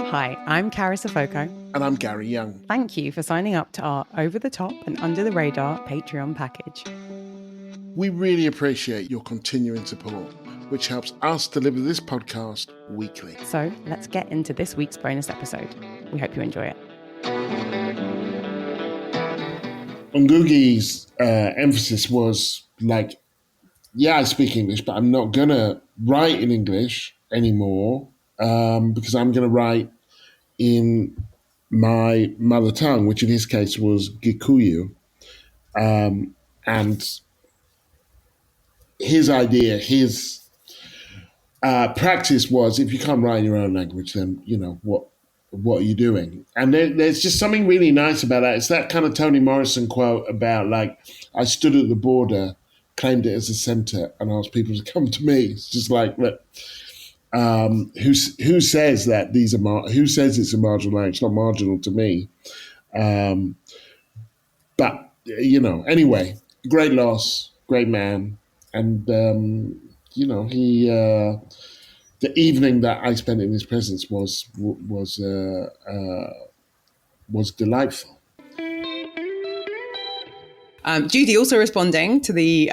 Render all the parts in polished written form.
Hi, I'm Cara Sofoko. And I'm Gary Young. Thank you for signing up to our over-the-top and under-the-radar Patreon package. We really appreciate your continuing support, which helps us deliver this podcast weekly. So let's get into this week's bonus episode. We hope you enjoy it. Ngugi's emphasis was like, yeah, I speak English, but I'm not going to write in English anymore because I'm going to write in my mother tongue, which in his case was Gikuyu. And his idea, his practice was, if you can't write in your own language, then, you know, what are you doing? And there's just something really nice about that. It's that kind of Toni Morrison quote about, like, I stood at the border, claimed it as a centre, and asked people to come to me. It's just like, look, who says that these are who says it's a marginal language? It's not marginal to me. But you know, anyway, great loss, great man, and you know, he. The evening that I spent in his presence was delightful. Judy, also responding to the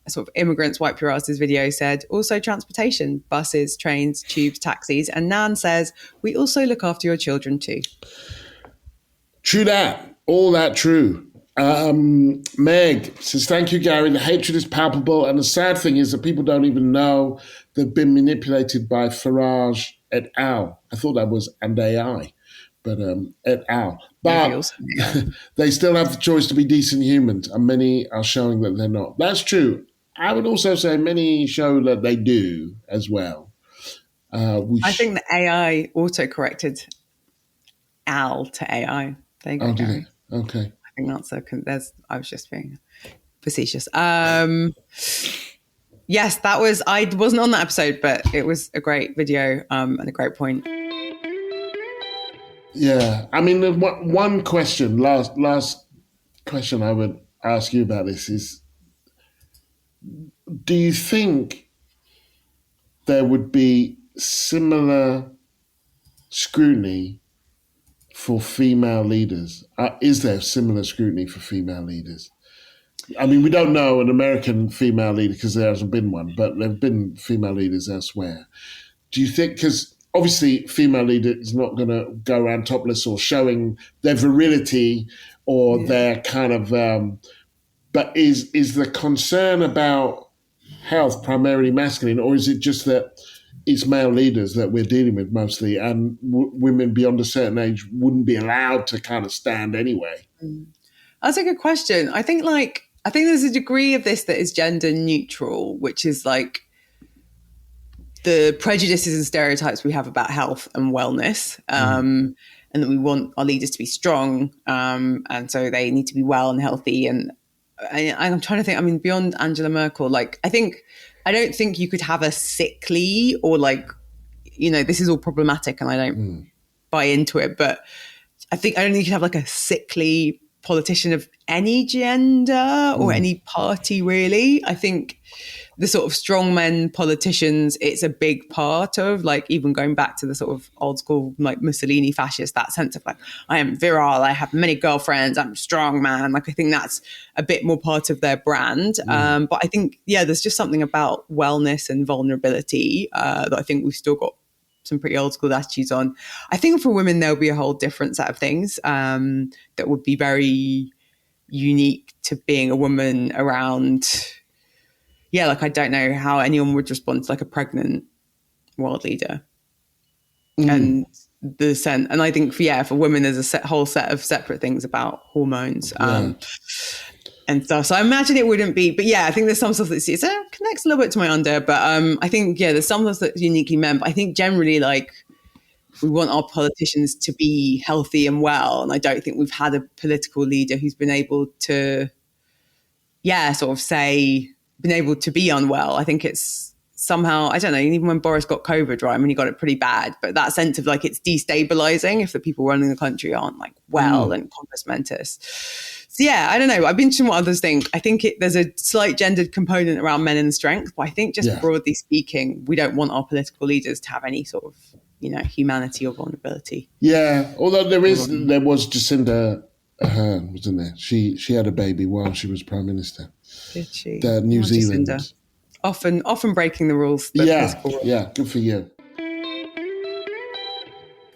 sort of immigrants wipe your asses video, said also transportation, buses, trains, tubes, taxis. And Nan says, we also look after your children too. True that. All that true. Meg says, thank you, Gary. The hatred is palpable. And the sad thing is that people don't even know they've been manipulated by Farage et al. I thought that was and AI, but et al. But they still have the choice to be decent humans, and many are showing that they're not. That's true. I would also say many show that they do as well. I think the AI auto-corrected Al to AI. There you go, Gary. Okay. I think that's I was just being facetious. Yes, I wasn't on that episode, but it was a great video and a great point. Yeah, I mean, the one question, last question I would ask you about this is, do you think there would be similar scrutiny for female leaders? Is there similar scrutiny for female leaders? I mean, we don't know an American female leader because there hasn't been one, but there have been female leaders elsewhere. Do you think, because obviously female leader is not going to go around topless or showing their virility or their kind of, but is the concern about health primarily masculine, or is it just that it's male leaders that we're dealing with mostly, and women beyond a certain age wouldn't be allowed to kind of stand anyway? That's a good question. I think there's a degree of this that is gender neutral, which is like the prejudices and stereotypes we have about health and wellness, and that we want our leaders to be strong, and so they need to be well and healthy. And I'm trying to think, I mean, beyond Angela Merkel, like, I don't think you could have a sickly or, like, you know, this is all problematic and I don't buy into it, but I don't think you could have like a sickly politician of any gender or any party, really. I think the sort of strongmen politicians, it's a big part of, like, even going back to the sort of old school, like, Mussolini fascist, that sense of like, I am virile, I have many girlfriends, I'm a strong man. Like, I think that's a bit more part of their brand. But I think, there's just something about wellness and vulnerability that I think we've still got some pretty old school attitudes on. I think for women, there'll be a whole different set of things that would be very unique to being a woman around. Yeah, like, I don't know how anyone would respond to like a pregnant world leader. And and I think for women, there's a whole set of separate things about hormones and stuff. So I imagine it wouldn't be, but I think there's some stuff that connects a little bit to my under, but I think, there's some stuff that's uniquely men, but I think generally, like, we want our politicians to be healthy and well. And I don't think we've had a political leader who's been able to, sort of been able to be unwell. I think it's somehow, I don't know, even when Boris got COVID, right? I mean, he got it pretty bad, but that sense of like, it's destabilizing if the people running the country aren't like well and compos mentis. So I don't know. I've been interested in what others think. I think there's a slight gendered component around men and strength, but I think just broadly speaking, we don't want our political leaders to have any sort of humanity or vulnerability. Yeah, although there was Jacinda Ardern, wasn't there? She had a baby while she was Prime Minister. Did she? The New Zealand. Jacinda. Often breaking the rules. Yeah, good for you.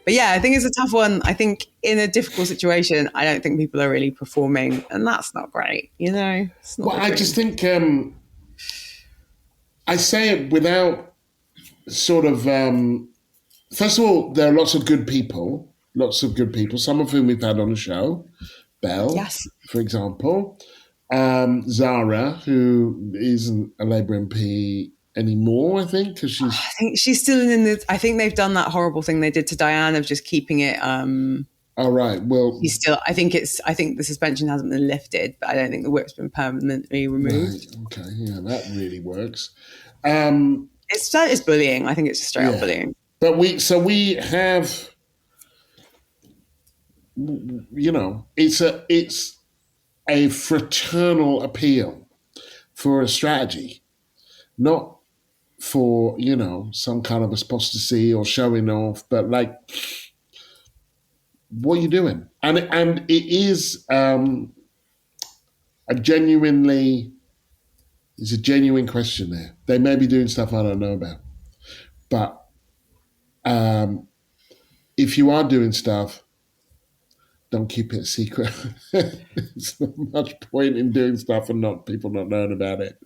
But yeah, I think it's a tough one. I think in a difficult situation, I don't think people are really performing, and that's not great. It's not I just think I say it without sort of. First of all, there are lots of good people, some of whom we've had on the show. Bell, yes, for example. Zara, who isn't a Labour MP anymore, I think, because I think she's still in the. I think they've done that horrible thing they did to Diane of just keeping it. All right. Well, he's still. I think the suspension hasn't been lifted, but I don't think the whip's been permanently removed. Right, okay, yeah, that really works. It's bullying. I think it's just straight up bullying. But we have, it's a fraternal appeal for a strategy, not for, some kind of apostasy or showing off, but like, what are you doing? And it is it's a genuine question there. They may be doing stuff I don't know about, but if you are doing stuff, don't keep it a secret. There's not much point in doing stuff and people not knowing about it.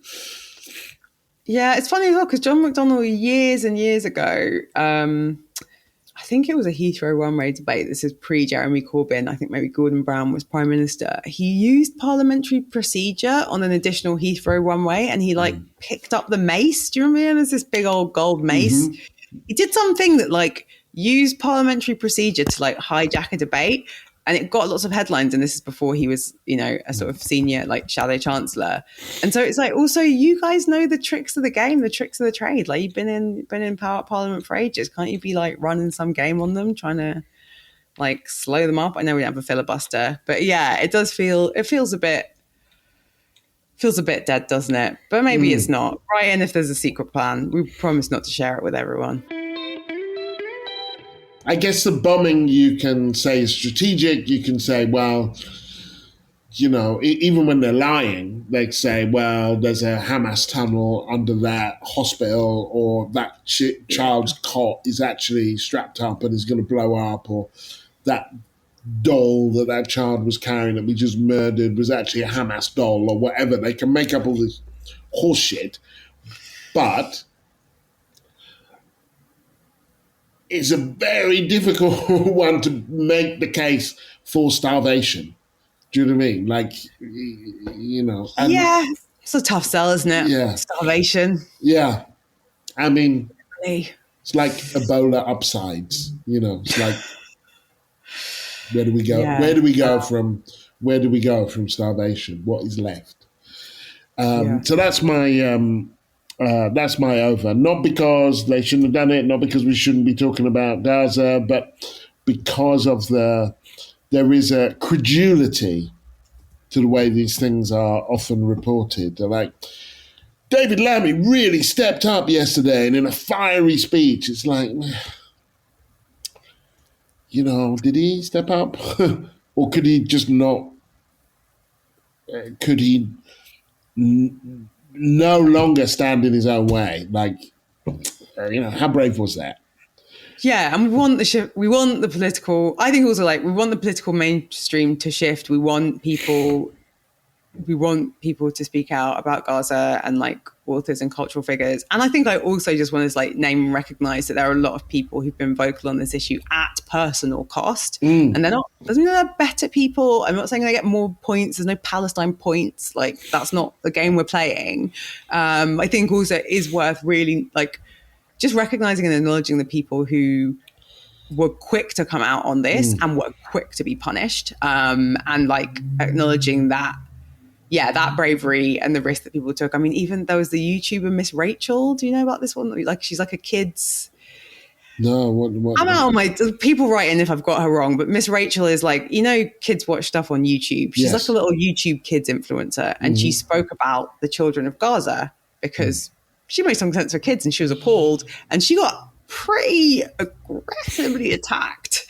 Yeah, it's funny as well because John McDonnell years and years ago, I think it was a Heathrow runway debate. This is pre-Jeremy Corbyn. I think maybe Gordon Brown was Prime Minister. He used parliamentary procedure on an additional Heathrow runway and he picked up the mace. Do you remember? There's this big old gold mace. Mm-hmm. He did something that used parliamentary procedure to hijack a debate. And it got lots of headlines, and this is before he was, a sort of senior, shadow chancellor. And so it's also you guys know the tricks of the game, the tricks of the trade. You've been in Parliament for ages. Can't you be running some game on them, trying to slow them up? I know we don't have a filibuster, but yeah, it feels a bit dead, doesn't it? But maybe it's not. Right, and if there's a secret plan, we promise not to share it with everyone. I guess the bombing you can say is strategic. You can say, well, even when they're lying, they say, well, there's a Hamas tunnel under that hospital, or that child's cot is actually strapped up and is going to blow up, or that doll that child was carrying that we just murdered was actually a Hamas doll, or whatever. They can make up all this horse shit. But it's a very difficult one to make the case for starvation. Do you know what I mean? And yeah, it's a tough sell, isn't it? Yeah. Starvation. Yeah. I mean, really? It's like Ebola upsides, It's like, where do we go? Yeah. Where do we go from starvation? What is left? So that's my over. Not because they shouldn't have done it, not because we shouldn't be talking about Gaza, but because of there is a credulity to the way these things are often reported. They're like, David Lammy really stepped up yesterday and in a fiery speech. It's like, did he step up? Or could he just not? Could he no longer stand in his own way? How brave was that? Yeah, and we want the shift. We want the political. I think also we want the political mainstream to shift. We want people to speak out about Gaza and authors and cultural figures. And I think I also just want to name and recognize that there are a lot of people who've been vocal on this issue at personal cost. And they're not, doesn't mean they're better people. I'm not saying they get more points. There's no Palestine points. That's not the game we're playing. I think also it is worth really just recognizing and acknowledging the people who were quick to come out on this and were quick to be punished. And acknowledging that, that bravery and the risk that people took. I mean, even there was the YouTuber Miss Rachel. Do you know about this one? She's a kid's. No, what? I'm out on my people write in if I've got her wrong, but Miss Rachel is kids watch stuff on YouTube. She's a little YouTube kids influencer, and she spoke about the children of Gaza because she made some sense for kids, and she was appalled, and she got pretty aggressively attacked.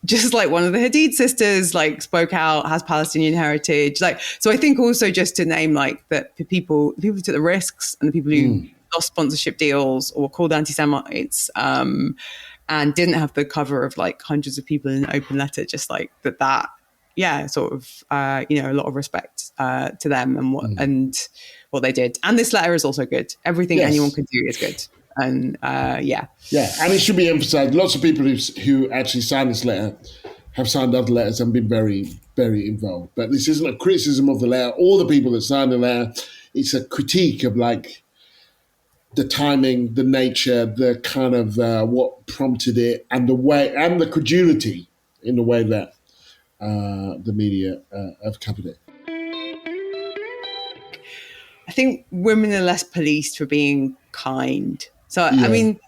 Just like one of the Hadid sisters like spoke out, has Palestinian heritage. Like, so I think also just to name like that the people who took the risks and the people who lost sponsorship deals or were called anti-Semites, and didn't have the cover of like hundreds of people in an open letter, just like that. Yeah, sort of, a lot of respect to them and what they did. And this letter is also good. Everything anyone could do is good. And yeah, and it should be emphasized. Lots of people who actually signed this letter have signed other letters and been very, very involved. But this isn't a criticism of the letter. All the people that signed the letter, it's a critique of like the timing, the nature, the kind of what prompted it, and the way and the credulity in the way that the media have covered it. I think women are less policed for being kind. So, I mean,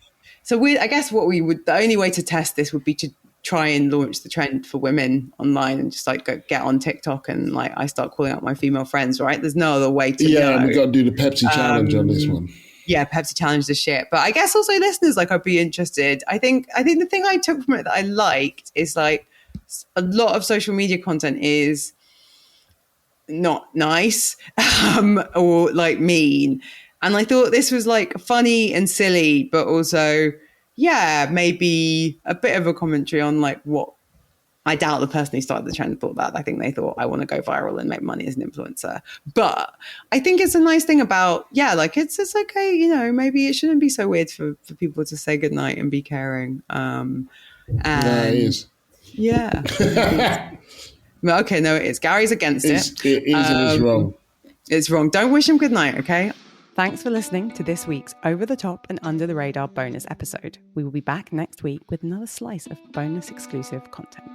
I guess the only way to test this would be to try and launch the trend for women online and just like get on TikTok and like I start calling out my female friends, right? There's no other way to know. We've got to do the Pepsi challenge on this one. Yeah, Pepsi challenge the shit. But I guess also listeners, like I'd be interested. I think the thing I took from it that I liked is like a lot of social media content is not nice or like mean. And I thought this was like funny and silly, but also, maybe a bit of a commentary on like what I doubt the person who started the trend thought that. I think they thought, I want to go viral and make money as an influencer. But I think it's a nice thing about, like it's okay, maybe it shouldn't be so weird for people to say goodnight and be caring. And it is. Yeah. Okay, no, it is. Gary's against it. It is and it's wrong. It's wrong. Don't wish him goodnight, okay? Thanks for listening to this week's Over the Top and Under the Radar bonus episode. We will be back next week with another slice of bonus exclusive content.